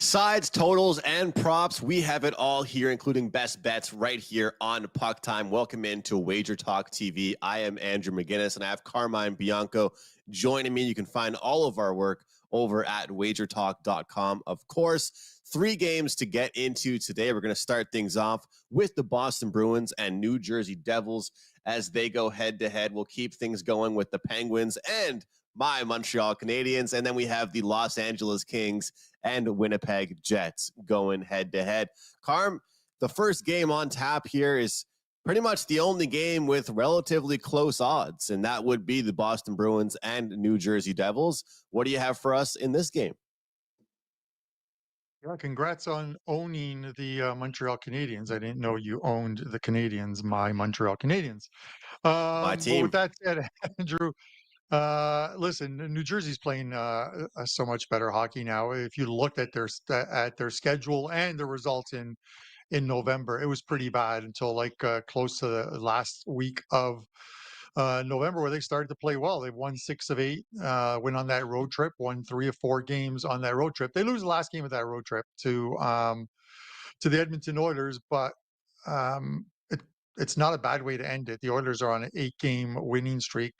Sides, totals, and props. We have it all here, including best bets right here on PuckTime. Welcome into WagerTalk TV. I am Andrew McGinnis, and I have Carmine Bianco joining me. You can find all of our work over at WagerTalk.com. Of course, 3 games to get into today. We're going to start things off with the Boston Bruins and New Jersey Devils as they go head-to-head. We'll keep things going with the Penguins and my Montreal Canadiens, and then we have the Los Angeles Kings and Winnipeg Jets going head-to-head. Carm, the first game on tap here is pretty much the only game with relatively close odds, and that would be the Boston Bruins and New Jersey Devils. What do you have for us in this game? Yeah, congrats on owning the Montreal Canadiens. I didn't know you owned the Canadiens, my Montreal Canadiens. My But with team. that said, Andrew, listen, New Jersey's playing so much better hockey now. If you looked at their schedule and the results in November, it was pretty bad until close to the last week of November, where they started to play well. They've won 6 of 8, went on that road trip, won 3 of 4 games on that road trip. They lose the last game of that road trip to the Edmonton Oilers, but um, it, it's not a bad way to end it. The Oilers are on an 8-game winning streak.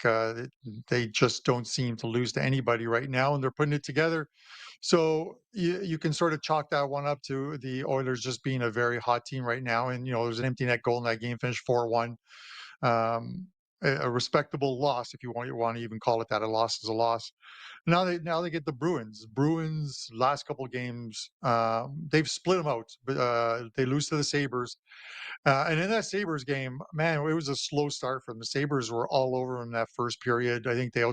They just don't seem to lose to anybody right now, and they're putting it together. So you can sort of chalk that one up to the Oilers just being a very hot team right now. And, there's an empty net goal in that game, finished 4-1. A respectable loss, if you want to even call it that. A loss is a loss. Now they get the Bruins. Bruins last couple of games, they've split them out, but they lose to the Sabres. And in that Sabres game, man, it was a slow start for them. The Sabres were all over them that first period. I think they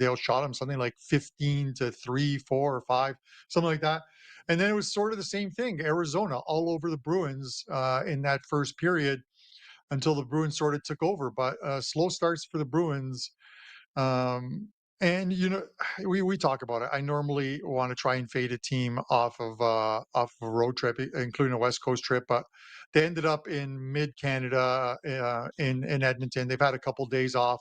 outshot them something like 15-3, 4 or 5, something like that. And then it was sort of the same thing. Arizona all over the Bruins in that first period until the Bruins sort of took over. But slow starts for the Bruins. Um, and we talk about it. I normally want to try and fade a team off of a road trip, including a West Coast trip, but they ended up in mid Canada in Edmonton. They've had a couple days off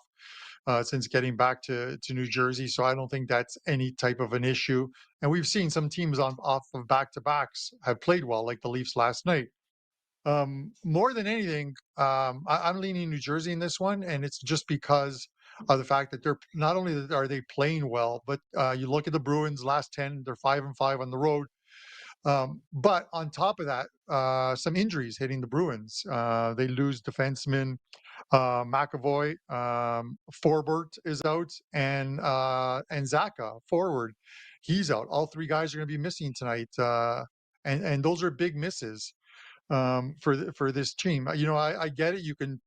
since getting back to New Jersey, so I don't think that's any type of an issue. And we've seen some teams off of back to backs have played well, like the Leafs last night. More than anything, I'm leaning New Jersey in this one, and it's just because of the fact that they're not only are they playing well, but you look at the Bruins last 10, they're 5-5 on the road. But on top of that, some injuries hitting the Bruins. They lose defenseman McAvoy, Forbort is out, and Zaka forward, he's out. All 3 guys are going to be missing tonight, and those are big misses for this team. I get it. You can,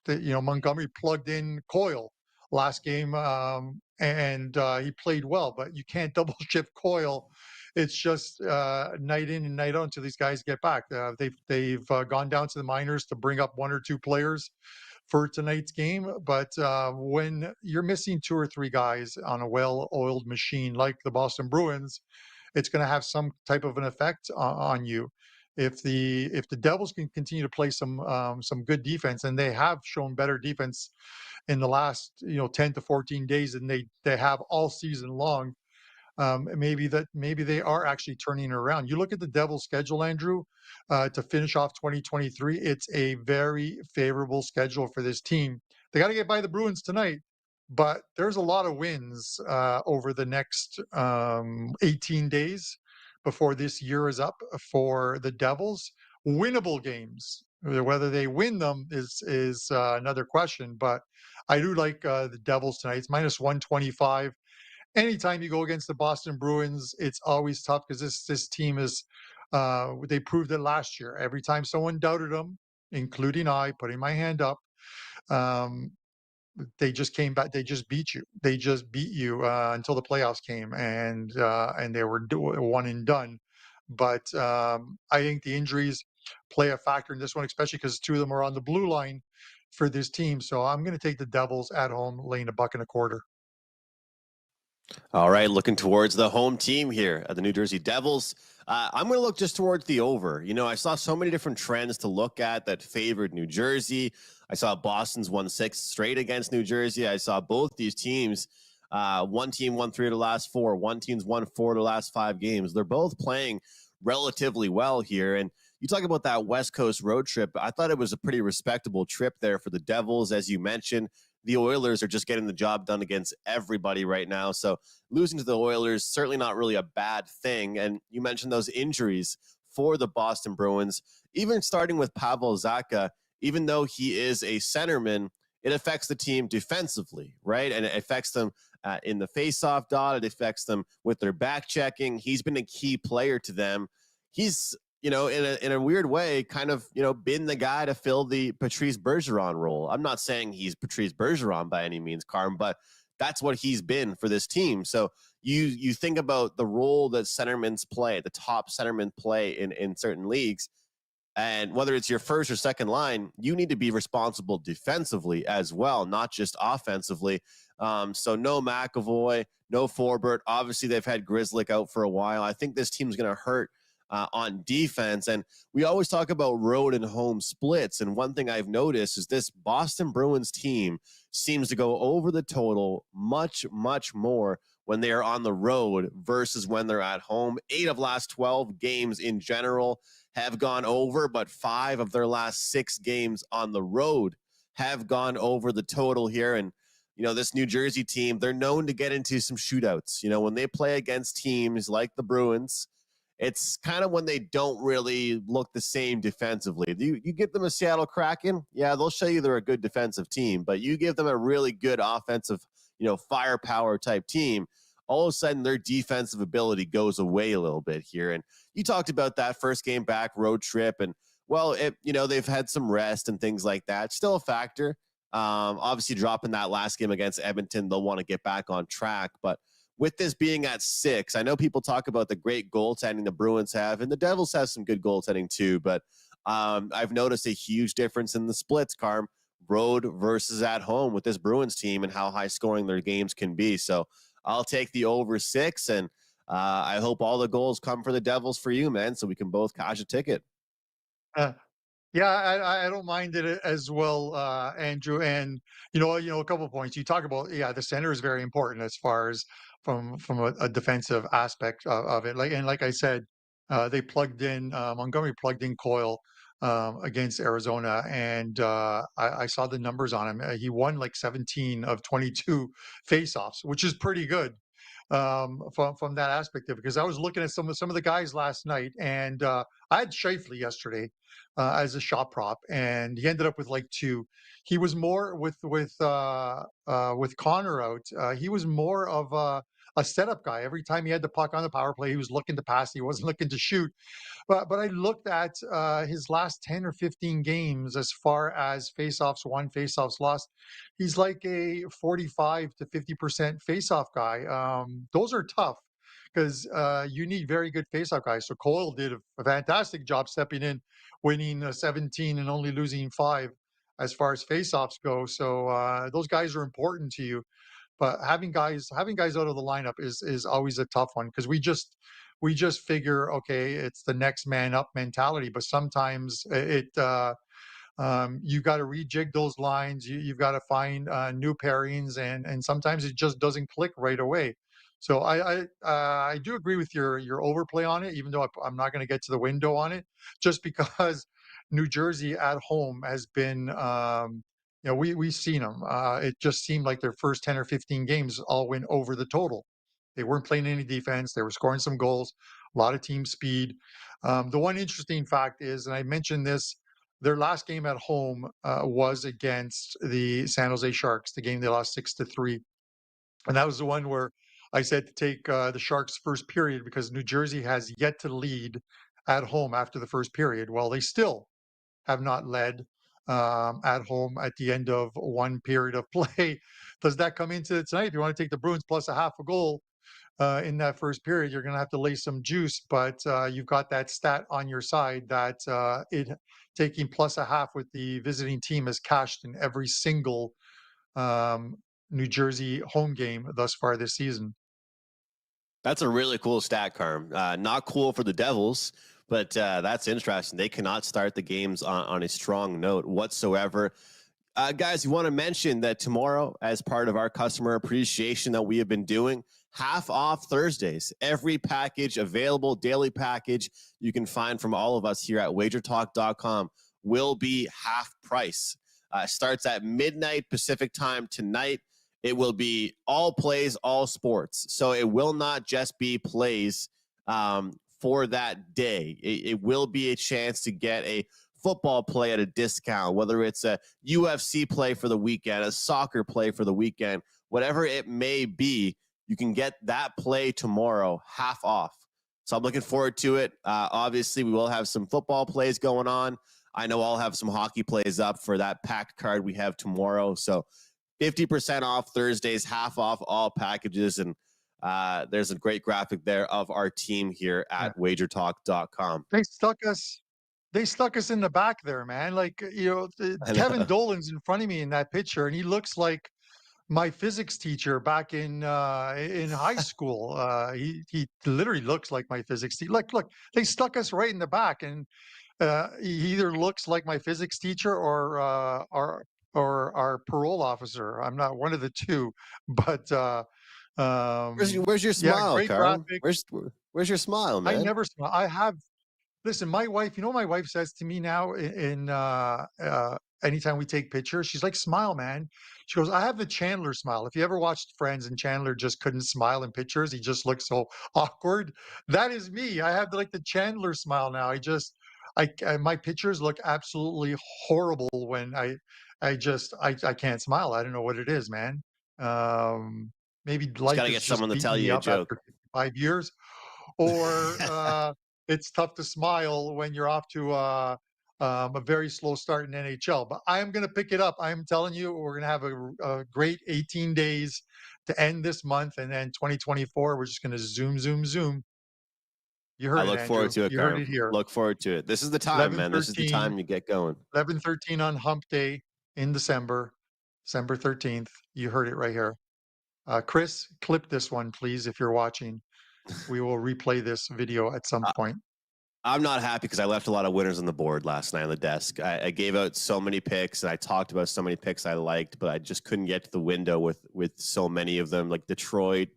Montgomery plugged in Coyle last game, and he played well, but you can't double shift Coyle. It's just night in and night out until these guys get back. They've gone down to the minors to bring up 1 or 2 players for tonight's game, but when you're missing 2 or 3 guys on a well-oiled machine like the Boston Bruins, it's going to have some type of an effect on you. If the Devils can continue to play some good defense, and they have shown better defense in the last 10 to 14 days than they have all season long, maybe they are actually turning it around. You look at the Devils' schedule, Andrew, to finish off 2023. It's a very favorable schedule for this team. They got to get by the Bruins tonight, but there's a lot of wins over the next 18 days before this year is up for the Devils. Winnable games. Whether they win them is another question, but I do like the Devils tonight. It's minus 125. Anytime you go against the Boston Bruins, it's always tough because this team is, they proved it last year. Every time someone doubted them, including I, putting my hand up, um, they just came back. They just beat you. They just beat you until the playoffs came, and they were one and done. But I think the injuries play a factor in this one, especially because 2 of them are on the blue line for this team. So I'm going to take the Devils at home, laying $1.25. All right, looking towards the home team here at the New Jersey Devils. I'm going to look just towards the over. I saw so many different trends to look at that favored New Jersey. I saw Boston's won 6 straight against New Jersey. I saw both these teams One team won 3 of the last 4. One team's won 4 of the last 5 games. They're both playing relatively well here. And you talk about that West Coast road trip. I thought it was a pretty respectable trip there for the Devils. As you mentioned, the Oilers are just getting the job done against everybody right now. So losing to the Oilers, certainly not really a bad thing. And you mentioned those injuries for the Boston Bruins, even starting with Pavel Zacha, even though he is a centerman, it affects the team defensively, right? And it affects them in the faceoff dot. It affects them with their back checking. He's been a key player to them. He's, in a weird way, kind of, been the guy to fill the Patrice Bergeron role. I'm not saying he's Patrice Bergeron by any means, Carm, but that's what he's been for this team. So you think about the role that centermen play, the top centermen play in certain leagues, and whether it's your first or second line, you need to be responsible defensively as well, not just offensively. So no McAvoy, no Forbert. Obviously, they've had Grzelcyk out for a while. I think this team's going to hurt on defense. And we always talk about road and home splits. And one thing I've noticed is this Boston Bruins team seems to go over the total much, much more when they are on the road versus when they're at home. 8 of last 12 games in general have gone over, but 5 of their last 6 games on the road have gone over the total here. And, this New Jersey team, they're known to get into some shootouts. When they play against teams like the Bruins, it's kind of when they don't really look the same defensively. You give them a Seattle Kraken, yeah, they'll show you they're a good defensive team, but you give them a really good offensive, firepower type team, all of a sudden their defensive ability goes away a little bit here. And you talked about that first game back road trip, and they've had some rest and things like that. Still a factor. Obviously dropping that last game against Edmonton, they'll want to get back on track, but with this being at 6, I know people talk about the great goaltending the Bruins have, and the Devils have some good goaltending too, but I've noticed a huge difference in the splits, Carm, road versus at home with this Bruins team and how high scoring their games can be. So I'll take the over 6, and I hope all the goals come for the Devils for you, man, so we can both cash a ticket. Uh, Yeah, I don't mind it as well, Andrew. And a couple of points you talk about. Yeah, the center is very important as far as from a defensive aspect of it. Like I said, they plugged in Montgomery plugged in Coyle against Arizona, and I saw the numbers on him. He won like 17 of 22 faceoffs, which is pretty good from that aspect of it. Because I was looking at some of the guys last night, and I had Scheifele yesterday as a shot prop, and he ended up with like 2. He was more with Connor out. He was more of a setup guy. Every time he had the puck on the power play, he was looking to pass. He wasn't looking to shoot. But I looked at his last 10 or 15 games as far as faceoffs won, faceoffs lost. He's like a 45 to 50% faceoff guy. Those are tough because you need very good faceoff guys. So Cole did a fantastic job stepping in, winning 17 and only losing 5 as far as faceoffs go. So those guys are important to you. But having guys out of the lineup is always a tough one because we just figure, okay, it's the next man up mentality. But sometimes you got to rejig those lines. You've got to find new pairings, and sometimes it just doesn't click right away. So I do agree with your overplay on it, even though I'm not going to get to the window on it, just because New Jersey at home has been. We've seen them. It just seemed like their first 10 or 15 games all went over the total. They weren't playing any defense. They were scoring some goals, a lot of team speed. The one interesting fact is, and I mentioned this, their last game at home was against the San Jose Sharks, the game they lost 6-3. And that was the one where I said to take the Sharks first period because New Jersey has yet to lead at home after the first period. Well, they still have not led at home at the end of one period of play. Does that come into it tonight? If you want to take the Bruins plus a half a goal in that first period, you're going to have to lay some juice. But you've got that stat on your side that it taking plus a half with the visiting team has cashed in every single New Jersey home game thus far this season. That's a really cool stat, Carm. Not cool for the Devils, but that's interesting. They cannot start the games on a strong note whatsoever. Guys, you want to mention that tomorrow, as part of our customer appreciation that we have been doing, half off Thursdays. Every package available, daily package you can find from all of us here at WagerTalk.com will be half price. Starts at midnight Pacific time tonight. It will be all plays, all sports. So it will not just be plays for that day. It will be a chance to get a football play at a discount, whether it's a UFC play for the weekend, a soccer play for the weekend, whatever it may be, you can get that play tomorrow half off. So I'm looking forward to it. Obviously, we will have some football plays going on. I know I'll have some hockey plays up for that packed card we have tomorrow. So 50% off Thursdays, half off all packages. And there's a great graphic there of our team here at WagerTalk.com. They stuck us in the back there, man. Like, Kevin Dolan's in front of me in that picture, and he looks like my physics teacher back in high school. He literally looks like my physics teacher. Look, they stuck us right in the back, and he either looks like my physics teacher or our parole officer. I'm not one of the two, but where's your smile, great Carl? graphic. Where's your smile, man? I never smile. Listen, my wife, my wife says to me now in anytime we take pictures, she's like, smile, man. She goes, I have the Chandler smile. If you ever watched Friends and Chandler just couldn't smile in pictures, he just looks so awkward. That is me. I have the Chandler smile now. My pictures look absolutely horrible when I can't smile. I don't know what it is, man. Maybe Just life gotta is get just someone to beating tell me you a up joke. after 5 years, or it's tough to smile when you're off to a very slow start in NHL. But I am going to pick it up. I am telling you, we're going to have a great 18 days to end this month, and then 2024, we're just going to zoom, zoom, zoom. You heard I it, look forward Andrew. to it, You heard Carl. it here. Look forward to it. This is the time, man. This is the time you get going. 11/13 on Hump Day in December 13th. You heard it right here. Chris, clip this one, please, if you're watching. We will replay this video at some point. I'm not happy because I left a lot of winners on the board last night on the desk. I gave out so many picks, and I talked about so many picks I liked, but I just couldn't get to the window with so many of them. Like Detroit,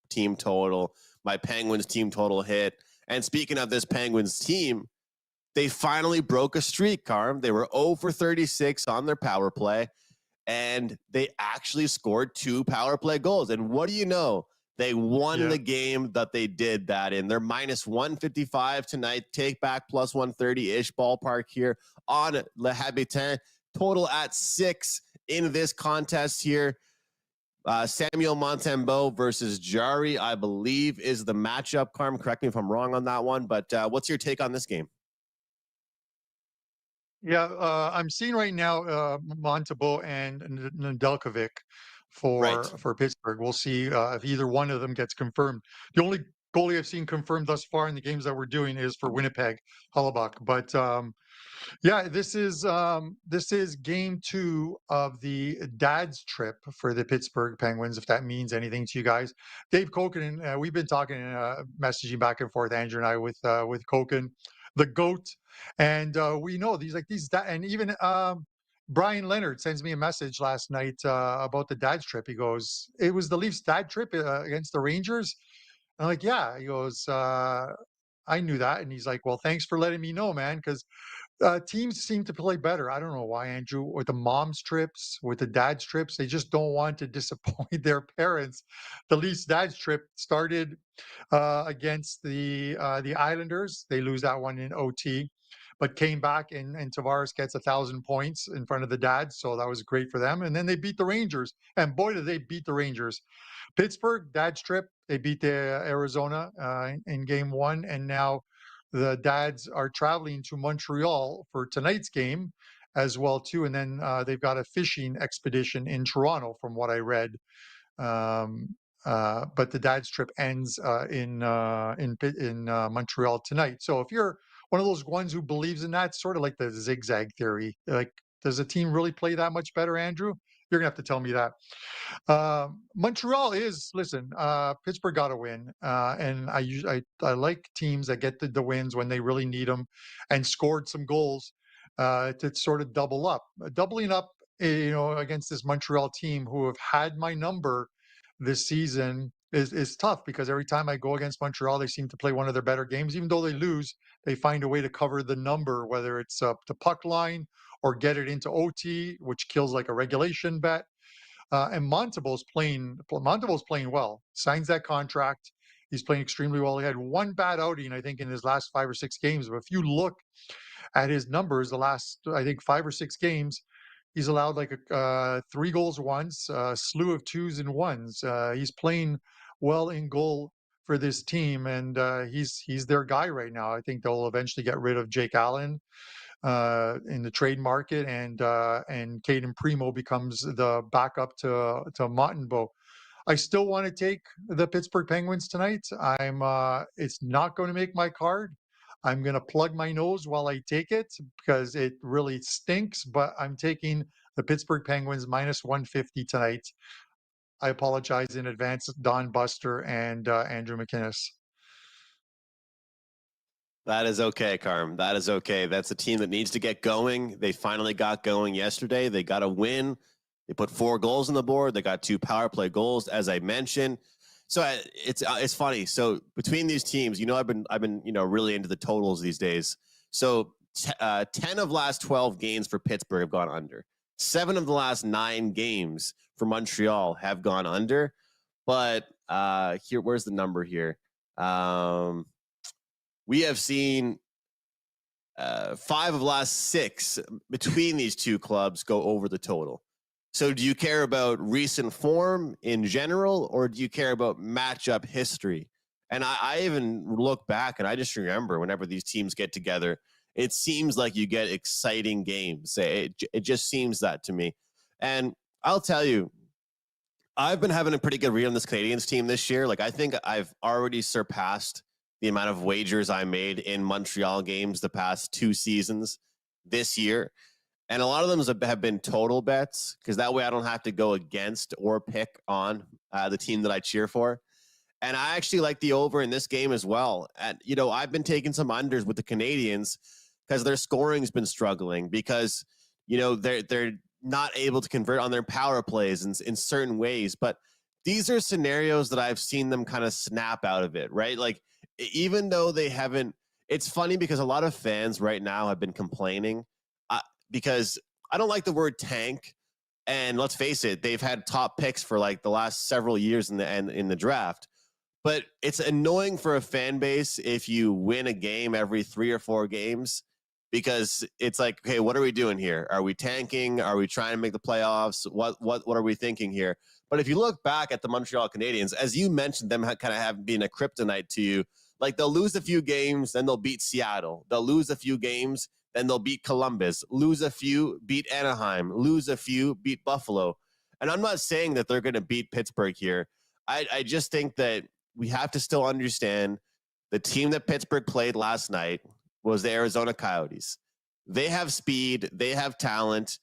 team total. My Penguins team total hit. And speaking of this Penguins team, they finally broke a streak, Carm. They were 0 for 36 on their power play, and they actually scored 2 power play goals. And what do you know? They won the game that they did that in. They're minus 155 tonight. Take back plus 130-ish ballpark here on Le Habitant. Total at 6 in this contest here. Samuel Montembeault versus Jari, I believe, is the matchup. Carm, correct me if I'm wrong on that one. But what's your take on this game? Yeah, I'm seeing right now Montembeault and Nedeljkovic for Pittsburgh. We'll see if either one of them gets confirmed. The only goalie I've seen confirmed thus far in the games that we're doing is for Winnipeg, Hellebuck. But this is game 2 of the dad's trip for the Pittsburgh Penguins, if that means anything to you guys. Dave Koken, we've been talking, messaging back and forth, Andrew and I, with Koken, the GOAT. And we know and even Brian Leonard sends me a message last night about the dad's trip. He goes, it was the Leafs' dad trip against the Rangers. I'm like, yeah. He goes, I knew that. And he's like, well, thanks for letting me know, man, because teams seem to play better. I don't know why, Andrew. With the mom's trips, with the dad's trips, they just don't want to disappoint their parents. The Leafs' dad's trip started against the Islanders. They lose that one in OT, but came back, and Tavares gets 1,000 points in front of the dads, so that was great for them. And then they beat the Rangers, and boy, did they beat the Rangers. Pittsburgh, dad's trip, they beat the Arizona in game 1, and now the dads are traveling to Montreal for tonight's game as well too, and then they've got a fishing expedition in Toronto, from what I read. But the dad's trip ends in Montreal tonight. So if you're one of those ones who believes in that, sort of like the zigzag theory, like, does a team really play that much better, Andrew? You're gonna have to tell me that. Montreal is, listen, Pittsburgh got a win, and I like teams that get the wins when they really need them, and scored some goals to sort of double up. Doubling up against this Montreal team who have had my number this season is tough because every time I go against Montreal, they seem to play one of their better games. Even though they lose, they find a way to cover the number, whether it's up the puck line or get it into OT, which kills like a regulation bet. And Montembeau's playing well. Signs that contract. He's playing extremely well. He had one bad outing, I think, in his last 5 or 6 games. But if you look at his numbers, the last, I think, 5 or 6 games, he's allowed like 3 goals once, a slew of twos and ones. He's playing well in goal for this team, and he's their guy right now. I think they'll eventually get rid of Jake Allen in the trade market, and Caden Primo becomes the backup to Montembeau. I still want to take the Pittsburgh Penguins tonight. It's not going to make my card. I'm going to plug my nose while I take it because it really stinks, but I'm taking the Pittsburgh Penguins minus 150 tonight. I apologize in advance, Don Buster and Andrew McInnes. That is okay, Carm. That is okay. That's a team that needs to get going. They finally got going yesterday. They got a win. They put 4 goals on the board. They got 2 power play goals, as I mentioned. So it's funny. So between these teams, I've been really into the totals these days. So 10 of last 12 games for Pittsburgh have gone under. 7 of the last 9 games for Montreal have gone under. But where's the number here? We have seen 5 of the last 6 between these two clubs go over the total. So do you care about recent form in general, or do you care about matchup history? And I even look back, and I just remember whenever these teams get together, it seems like you get exciting games. It just seems that to me. And I'll tell you, I've been having a pretty good read on this Canadiens team this year. Like, I think I've already surpassed the amount of wagers I made in Montreal games the past 2 seasons this year. And a lot of them have been total bets, because that way I don't have to go against or pick on the team that I cheer for. And I actually like the over in this game as well. And, I've been taking some unders with the Canadiens because their scoring's been struggling, because, they're not able to convert on their power plays in certain ways. But these are scenarios that I've seen them kind of snap out of it, right? Like, even though they haven't, it's funny because a lot of fans right now have been complaining because I don't like the word tank. And let's face it, they've had top picks for like the last several years in the draft. But it's annoying for a fan base if you win a game every 3 or 4 games, because it's like, okay, what are we doing here? Are we tanking? Are we trying to make the playoffs? What are we thinking here? But if you look back at the Montreal Canadiens, as you mentioned, them kind of have been a kryptonite to you. Like, they'll lose a few games, then they'll beat Seattle. They'll lose a few games, then they'll beat Columbus, lose a few, beat Anaheim, lose a few, beat Buffalo. And I'm not saying that they're going to beat Pittsburgh here. I just think that we have to still understand the team that Pittsburgh played last night was the Arizona Coyotes. They have speed, they have talent,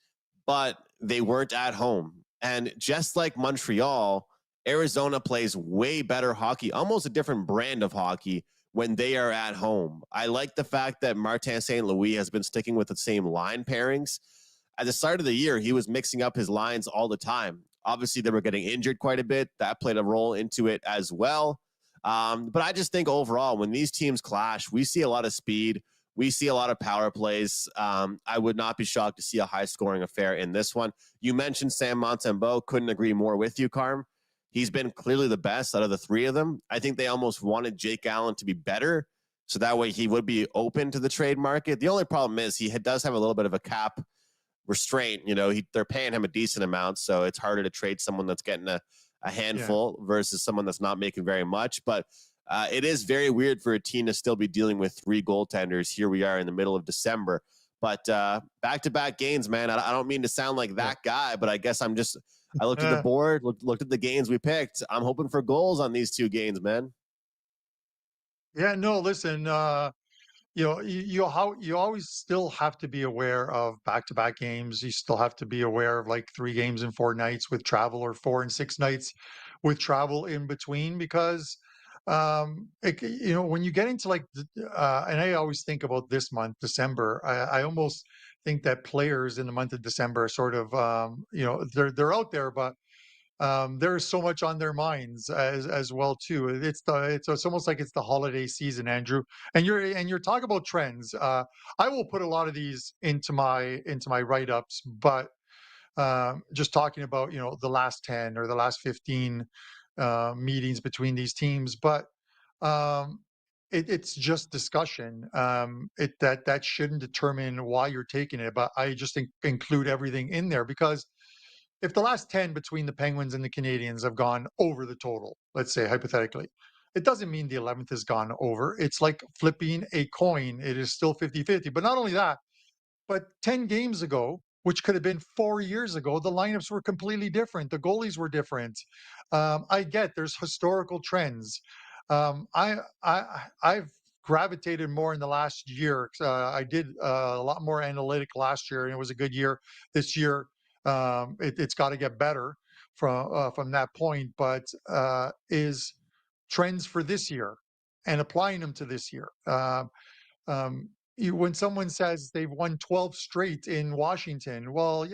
but they weren't at home. And just like Montreal, Arizona plays way better hockey, almost a different brand of hockey, when they are at home. I like the fact that Martin St. Louis has been sticking with the same line pairings. At the start of the year, he was mixing up his lines all the time. Obviously, they were getting injured quite a bit. That played a role into it as well. But I just think overall, when these teams clash, we see a lot of speed. We see a lot of power plays. I would not be shocked to see a high-scoring affair in this one. You mentioned Sam Montembeau. Couldn't agree more with you, Carm. He's been clearly the best out of the 3 of them. I think they almost wanted Jake Allen to be better, so that way he would be open to the trade market. The only problem is he does have a little bit of a cap restraint. They're paying him a decent amount, so it's harder to trade someone that's getting a handful versus someone that's not making very much. But it is very weird for a team to still be dealing with 3 goaltenders. Here we are in the middle of December. But back-to-back games, man. I don't mean to sound like that guy, but I guess I looked at the board, looked at the games we picked. I'm hoping for goals on these 2 games, man. Yeah, no, listen, you always still have to be aware of back-to-back games. You still have to be aware of like 3 games in 4 nights with travel, or 4 and 6 nights with travel in between, because when you get into like and I always think about this month, December, I almost think that players in the month of December are sort of, they're out there, but there's so much on their minds as well too. It's almost like it's the holiday season, Andrew. And you're talking about trends. I will put a lot of these into my write ups, but just talking about the last 10 or the last 15 meetings between these teams, but um, it's just discussion. That shouldn't determine why you're taking it, but I just think include everything in there because if the last 10 between the Penguins and the Canadiens have gone over the total, let's say hypothetically, it doesn't mean the 11th has gone over. It's like flipping a coin. It is still 50-50. But not only that, but 10 games ago, which could have been 4 years ago, the lineups were completely different. The goalies were different. I get there's historical trends. I've gravitated more in the last year. I did a lot more analytic last year, and it was a good year. This year, it's got to get better from that point. But is trends for this year and applying them to this year. When someone says they've won 12 straight in Washington, well,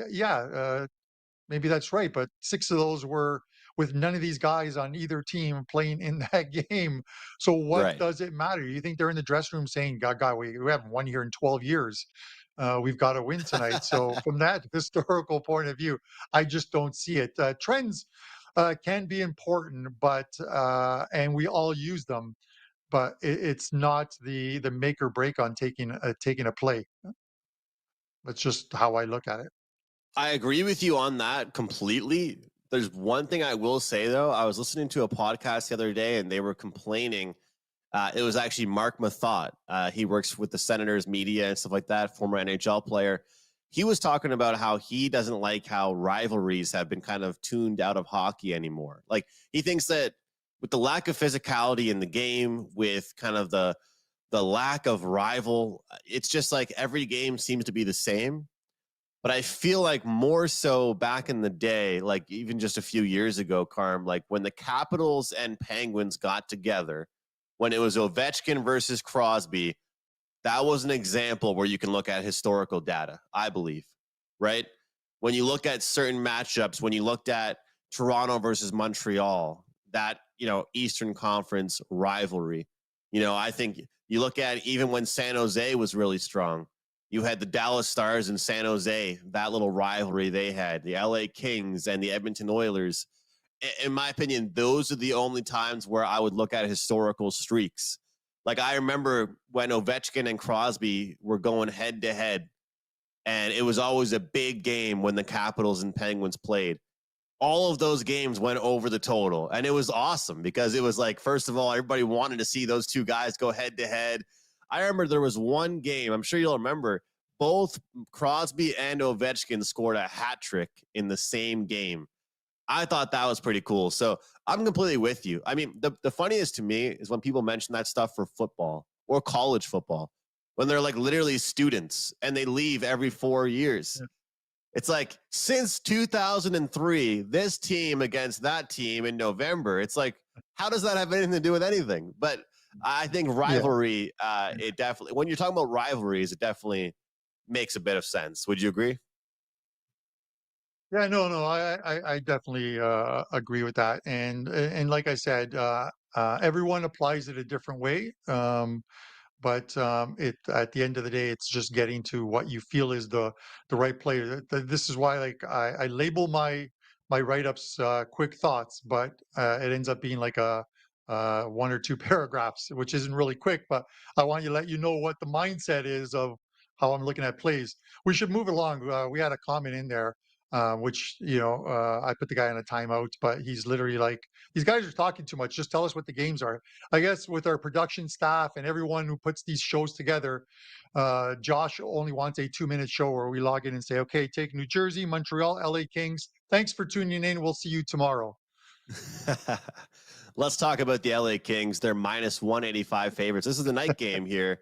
maybe that's right, but 6 of those were with none of these guys on either team playing in that game. So what Right. does it matter? You think they're in the dressing room saying, God, we haven't won here in 12 years. We've got to win tonight. So from that historical point of view, I just don't see it. Trends can be important, but and we all use them, but it's not the make or break on taking a play. That's just how I look at it. I agree with you on that completely. There's one thing I will say though. I was listening to a podcast the other day, and they were complaining. It was actually Mark Mathot. He works with the Senators media and stuff like that. Former NHL player. He was talking about how he doesn't like how rivalries have been kind of tuned out of hockey anymore. Like he thinks that with the lack of physicality in the game, with kind of the lack of rival, it's just like every game seems to be the same. But I feel like more so back in the day, like even just a few years ago, Carm, like when the Capitals and Penguins got together, when it was Ovechkin versus Crosby, that was an example where you can look at historical data, I believe, right? When you look at certain matchups, when you looked at Toronto versus Montreal, that, Eastern Conference rivalry, I think you look at even when San Jose was really strong, you had the Dallas Stars and San Jose, that little rivalry they had, the LA Kings and the Edmonton Oilers. In my opinion, those are the only times where I would look at historical streaks. Like I remember when Ovechkin and Crosby were going head to head, and it was always a big game when the Capitals and Penguins played. All of those games went over the total, and it was awesome because it was like, first of all, everybody wanted to see those two guys go head to head. I remember there was one game, I'm sure you'll remember, both Crosby and Ovechkin scored a hat trick in the same game. I thought that was pretty cool. So I'm completely with you. I mean, the funniest to me is when people mention that stuff for football or college football, when they're like literally students and they leave every 4 years. Yeah. It's like since 2003, this team against that team in November. It's like, how does that have anything to do with anything? But I think Yeah. rivalry, it definitely, when you're talking about rivalries, it definitely makes a bit of sense. Would you agree? Yeah, no, I definitely agree with that, and like I said, everyone applies it a different way. But it at the end of the day, it's just getting to what you feel is the right play. This is why, like, I label my write ups quick thoughts, but it ends up being like a one or two paragraphs, which isn't really quick. But I want to let you know what the mindset is of how I'm looking at plays. We should move along. We had a comment in there. Which I put the guy on a timeout, but he's literally like, "These guys are talking too much. Just tell us what the games are." I guess with our production staff and everyone who puts these shows together, Josh only wants a 2-minute show where we log in and say, okay, take New Jersey, Montreal, LA Kings. Thanks for tuning in. We'll see you tomorrow. Let's talk about the LA Kings. They're minus 185 favorites. This is the night game here.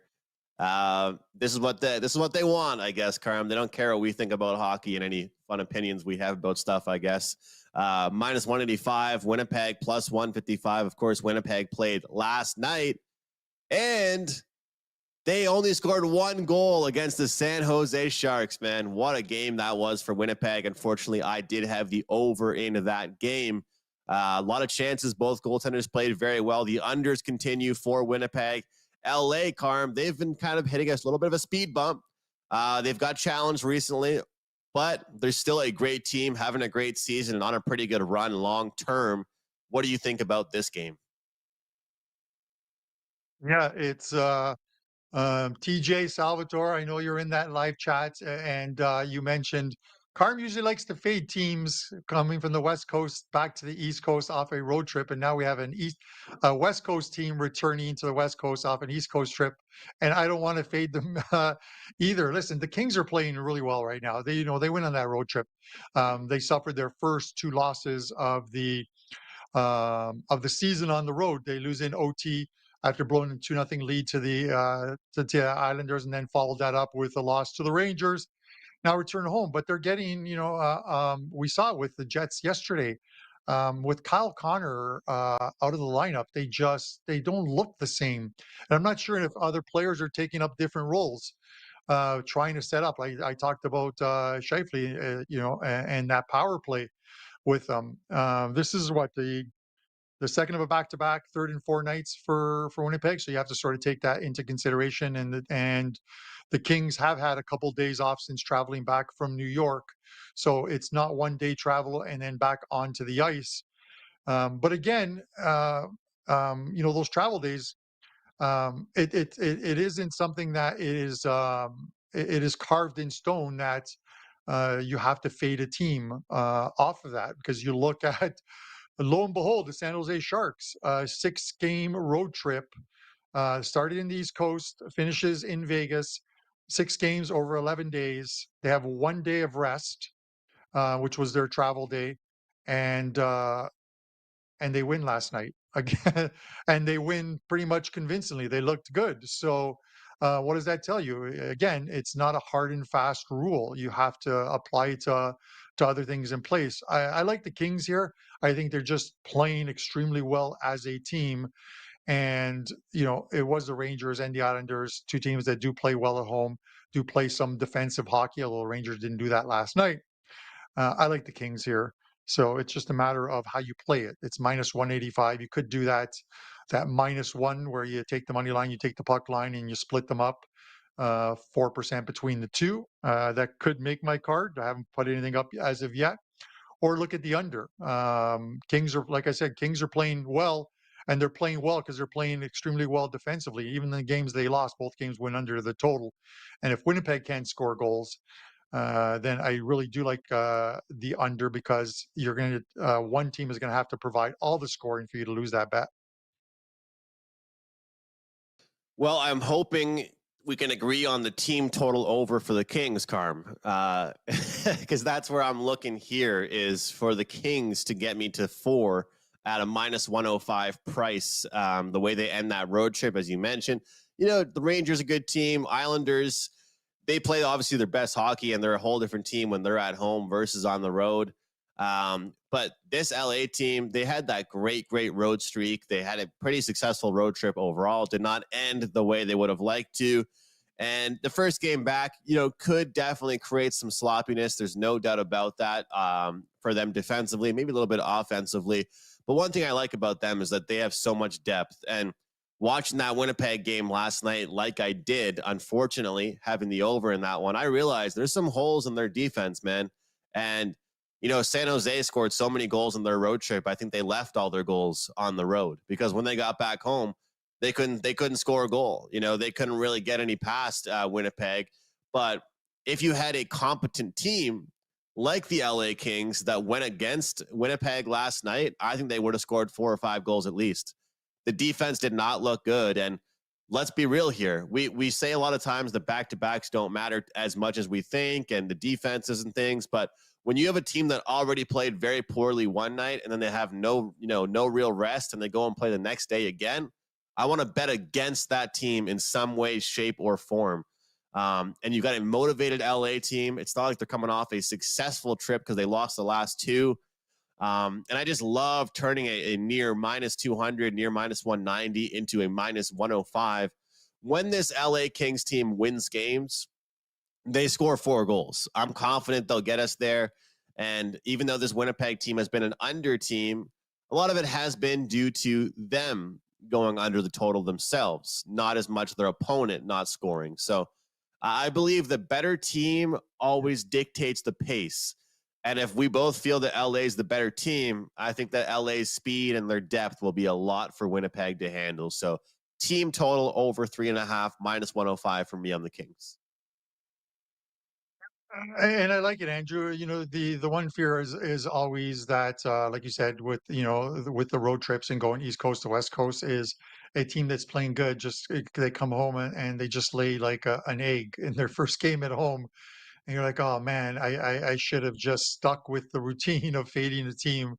This is what they want, I guess, Carm. They don't care what we think about hockey and any fun opinions we have about stuff, I guess. Minus 185, Winnipeg plus 155. Of course, Winnipeg played last night, and They only scored 1 goal against the San Jose Sharks, man. What a game that was for Winnipeg. Unfortunately, I did have the over into that game. A lot of chances. Both goaltenders played very well. The unders continue for Winnipeg. LA, Carm, they've been kind of hitting us a little bit of a speed bump. They've got challenged recently, but they're still a great team, having a great season and on a pretty good run long term. What do you think about this game? Yeah, it's TJ Salvatore. I know you're in that live chat, and you mentioned Carm usually likes to fade teams coming from the West Coast back to the East Coast off a road trip, and now we have a West Coast team returning to the West Coast off an East Coast trip, and I don't want to fade them either. Listen, the Kings are playing really well right now. They went on that road trip. They suffered their first 2 losses of the season on the road. They lose in OT after blowing a 2-0 lead to the Islanders, and then followed that up with a loss to the Rangers. Now return home, but they're getting, we saw it with the Jets yesterday. With Kyle Connor out of the lineup, they don't look the same. And I'm not sure if other players are taking up different roles, trying to set up. I talked about Scheifele, and that power play with them. This is what the second of a back-to-back, third and four nights for Winnipeg. So you have to sort of take that into consideration. And the Kings have had a couple days off since traveling back from New York, so it's not 1 day travel and then back onto the ice. But again, those travel days, it isn't something that it is carved in stone that you have to fade a team off of that, because you look at, lo and behold, the San Jose Sharks, 6-game road trip, started in the East Coast, finishes in Vegas, 6 games over 11 days. They have 1 day of rest, which was their travel day, and they win last night again, and they win pretty much convincingly. They looked good. So, what does that tell you? Again, it's not a hard and fast rule. You have to apply it to other things in place. I like the Kings here. I think they're just playing extremely well as a team. And it was the Rangers and the Islanders, 2 teams that do play well at home, do play some defensive hockey. Although the Rangers didn't do that last night. I like the Kings here. So it's just a matter of how you play it. It's minus 185. You could do that -1 where you take the money line, you take the puck line, and you split them up 4% between the two. That could make my card. I haven't put anything up as of yet. Or look at the under. Kings are, like I said, Kings are playing well, and they're playing well because they're playing extremely well defensively. Even the games they lost, both games went under the total. And if Winnipeg can't score goals, then I really do like the under, because one team is going to have to provide all the scoring for you to lose that bet. Well, I'm hoping we can agree on the team total over for the Kings, Carm, because that's where I'm looking here, is for the Kings to get me to 4 at a -105 price. The way they end that road trip, as you mentioned, the Rangers a good team. Islanders, they play obviously their best hockey, and they're a whole different team when they're at home versus on the road. But this LA team, they had that great road streak. They had a pretty successful road trip overall. Did not end the way they would have liked to. And the first game back, could definitely create some sloppiness. There's no doubt about that, for them defensively, maybe a little bit offensively. But one thing I like about them is that they have so much depth. And watching that Winnipeg game last night, like I did, unfortunately, having the over in that one, I realized there's some holes in their defense, man. And San Jose scored so many goals in their road trip. I think they left all their goals on the road, because when they got back home, they couldn't score a goal. They couldn't really get any past Winnipeg. But if you had a competent team like the LA Kings that went against Winnipeg last night, I think they would have scored 4 or 5 goals at least. The defense did not look good. And let's be real here. We say a lot of times the back-to-backs don't matter as much as we think, and the defenses and things, but when you have a team that already played very poorly one night and then they have no real rest, and they go and play the next day again, I want to bet against that team in some way, shape, or form. And you've got a motivated LA team. It's not like they're coming off a successful trip because they lost the last 2. And I just love turning a near -200, near -190 into a -105 when this LA Kings team wins games, they score 4 goals. I'm confident they'll get us there. And even though this Winnipeg team has been an under team, a lot of it has been due to them going under the total themselves, not as much their opponent not scoring. So I believe the better team always dictates the pace. And if we both feel that LA is the better team, I think that LA's speed and their depth will be a lot for Winnipeg to handle. So team total over 3.5 minus 105 for me on the Kings. And I like it, Andrew. The one fear is always that, like you said, with with the road trips and going East Coast to West Coast, is a team that's playing good. They come home and they just lay like an egg in their first game at home, and you're like, oh man, I should have just stuck with the routine of fading the team,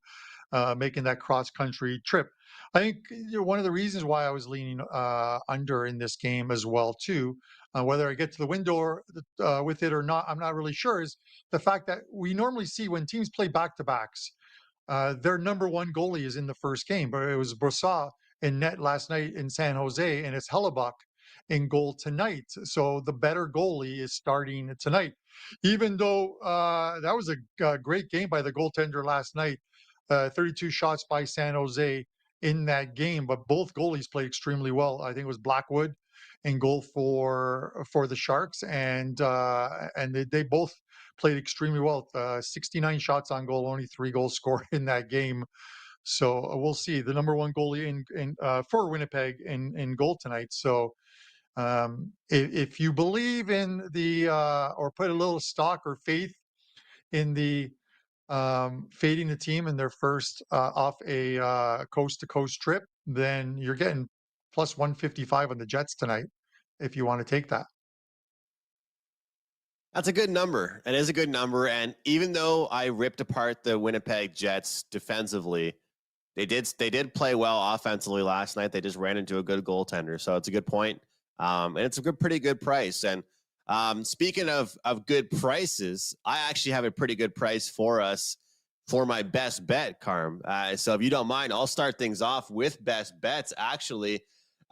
making that cross country trip. I think one of the reasons why I was leaning under in this game as well too, whether I get to the window with it or not, I'm not really sure. Is the fact that we normally see when teams play back to backs, their number one goalie is in the first game, but it was Brossoit in net last night in San Jose, and it's Hellebuck in goal tonight. So the better goalie is starting tonight, even though that was a great game by the goaltender last night. 32 shots by San Jose in that game, but both goalies played extremely well. I think it was Blackwood in goal for the Sharks, and they both played extremely well. 69 shots on goal, only 3 goals scored in that game. So we'll see the number one goalie in for Winnipeg in goal tonight. So if you believe in the or put a little stock or faith in the fading the team in their first off a coast to coast trip, then you're getting plus 155 on the Jets tonight if you want to take that. That's a good number. It is a good number. And even though I ripped apart the Winnipeg Jets defensively, they did play well offensively last night. They just ran into a good goaltender. So it's a good point. And it's a pretty good price. And speaking of good prices, I actually have a pretty good price for us for my best bet, Carm. So if you don't mind, I'll start things off with best bets, actually.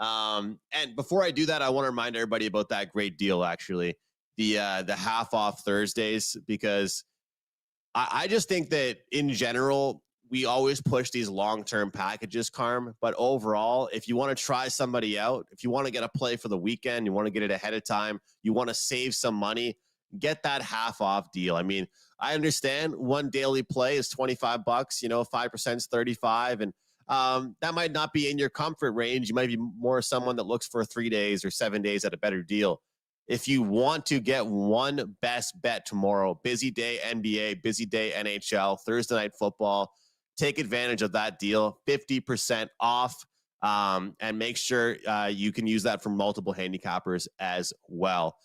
And before I do that, I want to remind everybody about that great deal, actually, the half off Thursdays, because I just think that in general, we always push these long-term packages, Carm. But overall, if you want to try somebody out, if you want to get a play for the weekend, you want to get it ahead of time, you want to save some money, get that half off deal. I mean, I understand one daily play is $25, 5% is 35. And that might not be in your comfort range. You might be more someone that looks for 3 days or 7 days at a better deal. If you want to get one best bet tomorrow, busy day NBA, busy day NHL, Thursday night football, take advantage of that deal, 50% off, and make sure you can use that for multiple handicappers as well.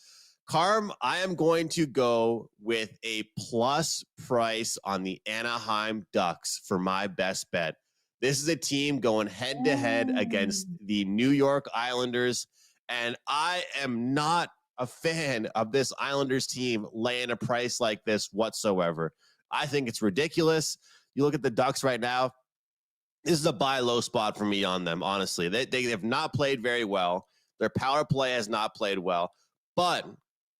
Carm, I am going to go with a plus price on the Anaheim Ducks for my best bet. This is a team going head-to-head against the New York Islanders, and I am not a fan of this Islanders team laying a price like this whatsoever. I think it's ridiculous. You look at the Ducks right now, this is a buy low spot for me on them, honestly. They have not played very well. Their power play has not played well, but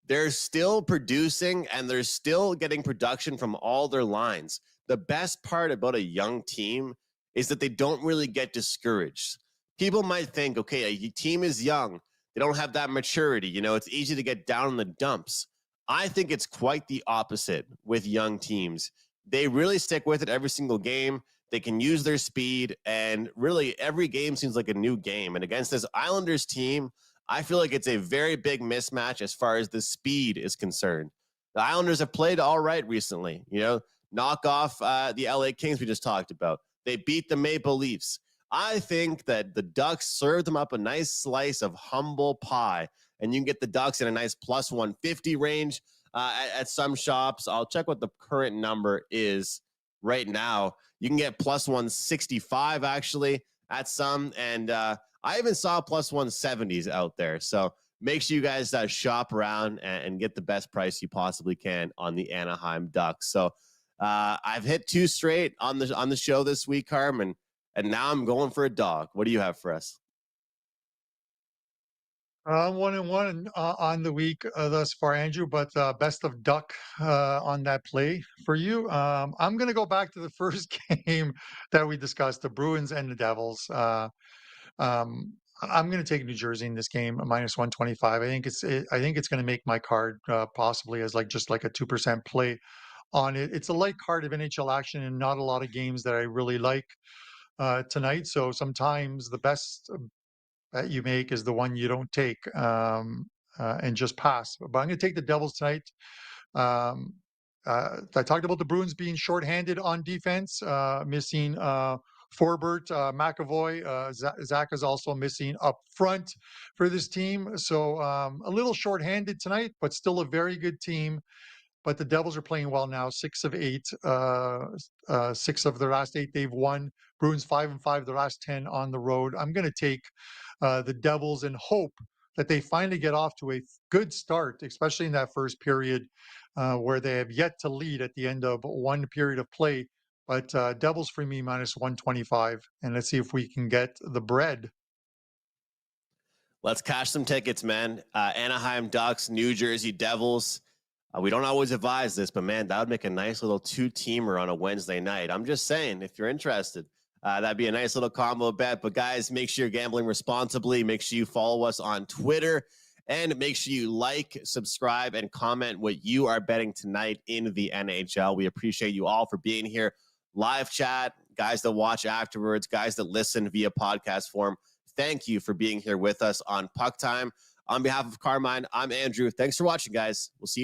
they're still producing and they're still getting production from all their lines. The best part about a young team is that they don't really get discouraged. People might think, okay, a team is young. They don't have that maturity. It's easy to get down in the dumps. I think it's quite the opposite with young teams. They really stick with it every single game. They can use their speed, and really every game seems like a new game. And against this Islanders team, I feel like it's a very big mismatch as far as the speed is concerned. The Islanders have played all right recently, knock off the LA Kings we just talked about. They beat the Maple Leafs. I think that the Ducks served them up a nice slice of humble pie, and you can get the Ducks in a nice plus 150 range at some shops. I'll check what the current number is right now. You can get plus 165 actually at some, and I even saw plus 170s out there. So make sure you guys shop around and get the best price you possibly can on the Anaheim Ducks. So I've hit 2 straight on the show this week, Carmen. And now I'm going for a dog. What do you have for us? 1-1 on the week thus far, Andrew, but best of duck on that play for you. I'm going to go back to the first game that we discussed, the Bruins and the Devils. I'm going to take New Jersey in this game, a -125. I think it's going to make my card possibly as like just like a 2% play on it. It's a light card of NHL action and not a lot of games that I really like tonight. So sometimes the best that you make is the one you don't take and just pass. But I'm going to take the Devils tonight. I talked about the Bruins being shorthanded on defense, missing Forbert, McAvoy. Zach is also missing up front for this team. So a little shorthanded tonight, but still a very good team. But the Devils are playing well now. 6 of 8, 6 of their last 8 they've won. Bruins 5-5, the last 10 on the road. I'm going to take the Devils and hope that they finally get off to a good start, especially in that first period where they have yet to lead at the end of one period of play. But Devils for me -125, and let's see if we can get the bread. Let's cash some tickets, man. Anaheim Ducks, New Jersey Devils. We don't always advise this, but man, that would make a nice little 2-teamer on a Wednesday night. I'm just saying, if you're interested, that'd be a nice little combo bet. But guys, make sure you're gambling responsibly. Make sure you follow us on Twitter, and make sure you like, subscribe, and comment what you are betting tonight in the NHL. We appreciate you all for being here. Live chat, guys that watch afterwards, guys that listen via podcast form. Thank you for being here with us on Puck Time. On behalf of Carmine, I'm Andrew. Thanks for watching, guys. We'll see you.